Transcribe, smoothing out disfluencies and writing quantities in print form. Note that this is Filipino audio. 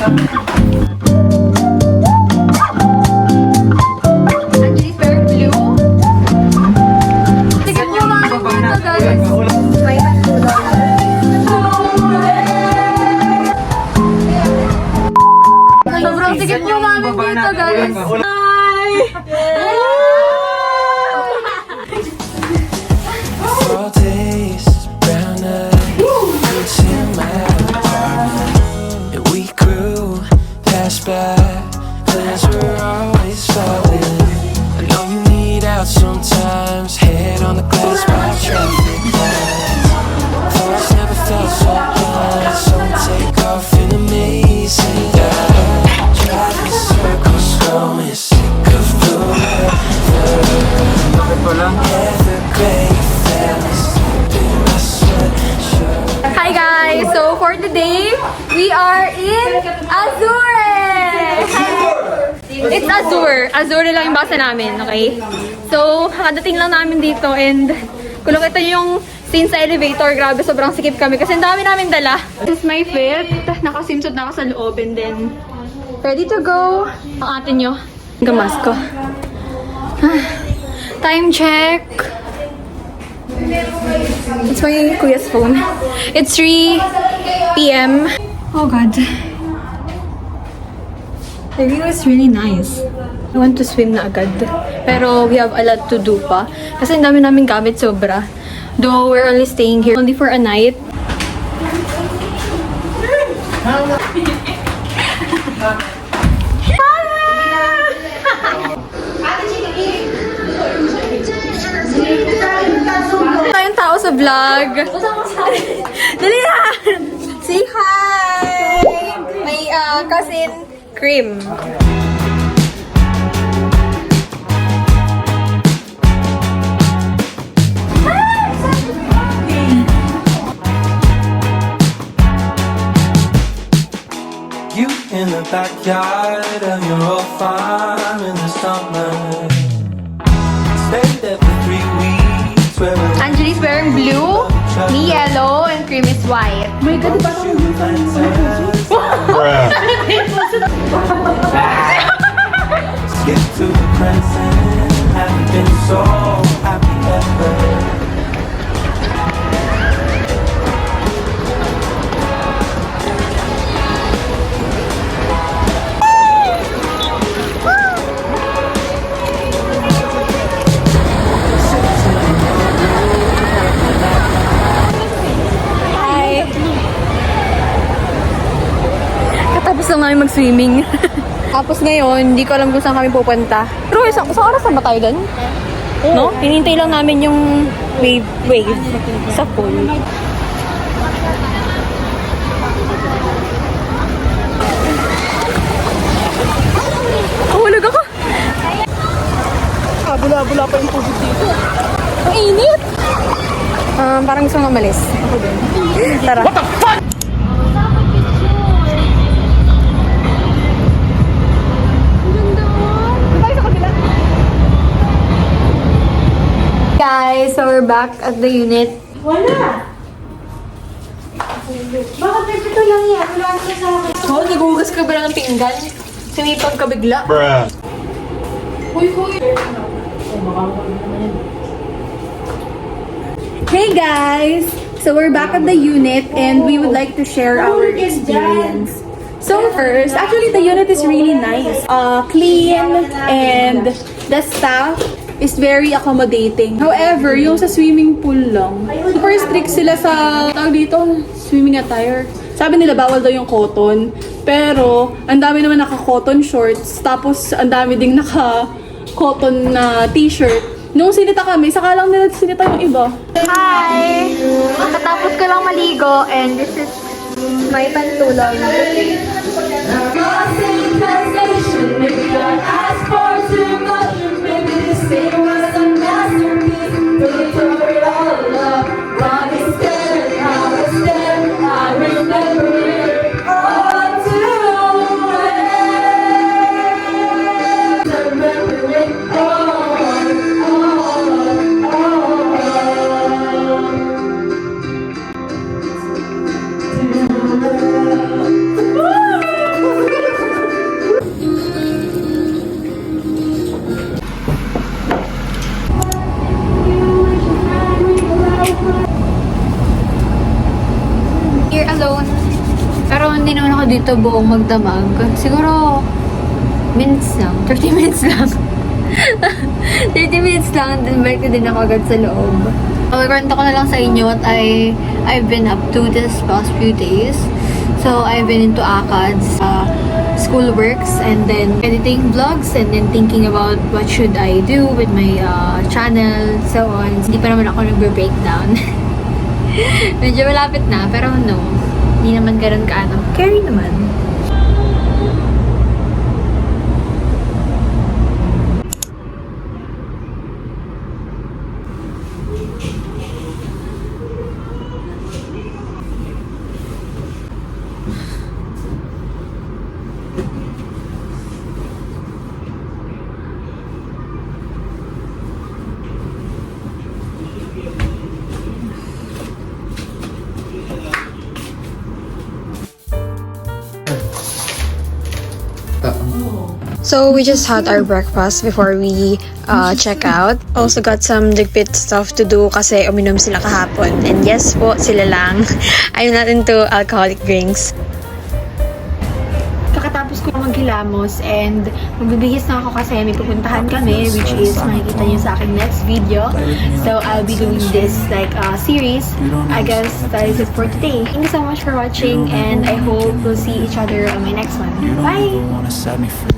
Sobrang sikip nyo namin dito, guys. Hi! All days, brown eyes, in my apartment. And we grew past by, plans were always falling. I know you need out sometimes, head on the glass by traffic lights. Thoughts never felt so blind, so take off in amazing dive. Driving circles, going sick of the weather. Evergrey fellas in my sweatshirt. Hi guys! So for today, we are in Azure! It's Azure. Azure lang yung basa namin, okay? So, kakadating lang namin dito and kung nakita nyo yung scene sa elevator, grabe, sobrang sikip kami kasi ang dami namin dala. This is my fit. Nakasimsot na ako sa loob and then ready to go. Ang atin nyo. Gamas ko. Time check. It's my kuya's phone. It's 3 p.m. Oh God. The view is really nice. I want to swim na agad. Pero we have a lot to do pa. Kasi ang dami namin gamit sobra. Though we're only staying here only for a night. Tayong tao sa vlog. Dali na! Say hi! My cousin, Cream. You in the backyard of your old farm in the summer. Stayed there for 3 weeks. Angeli's wearing blue, me yellow, and Cream is white. Oh my God, diba Skip to the present. Haven't been so happy ever. Tapos lang namin mag-swimming. Tapos ngayon, hindi ko alam kung saan kami pupunta. Pero isang oras na ba tayo doon? No? Hinintay lang namin yung wave sa pool. Hulog ako! Bula-bula pa yung tubig dito. Ang init! Parang gusto nang umalis. Ako din. Tara. What the fuck? Guys, so we're back at the unit. Wala! Bakit ito lang yan? Wala ka sa akin. Oh, nagugas ka ba ng pinggan? Sinipag ka bigla? Bruh. Uy! Hey guys! So we're back at the unit and we would like to share our experience. So first, actually the unit is really nice. Clean and the staff is very accommodating. However, yung sa swimming pool lang, super strict sila sa tawag dito, swimming attire. Sabi nila bawal daw yung cotton, pero ang dami naman naka-cotton shorts, tapos ang dami ding naka-cotton na t-shirt. Nung sinita kami, saka lang nila sinita yung iba. Hi! Katapos ko lang maligo and this is my pantulog. dito buong magdamag. Siguro, minutes lang. 30 minutes lang. 30 minutes lang, then balik na din ako agad sa loob. Kwento ko na lang sa inyo what I've been up to this past few days. So, I've been into ACADS, school works, and then editing vlogs, and then thinking about what should I do with my channel, so on. Hindi pa naman ako nagbe-breakdown. Medyo malapit na, pero no. Hindi naman ganun kaano. Carry naman. So we just had our breakfast before we check out. Also got some ligpit stuff to do kasi uminom sila kahapon. And yes po, sila lang. I'm not into alcoholic drinks. Kakatapos ko maghilamos and magbibihis na ako kasi may pupuntahan kami, which is makikita nyo sa aking next video. So I'll be doing this like series. I guess that is it for today. Thank you so much for watching and I hope we'll see each other on my next one. Bye! Wanna set me free.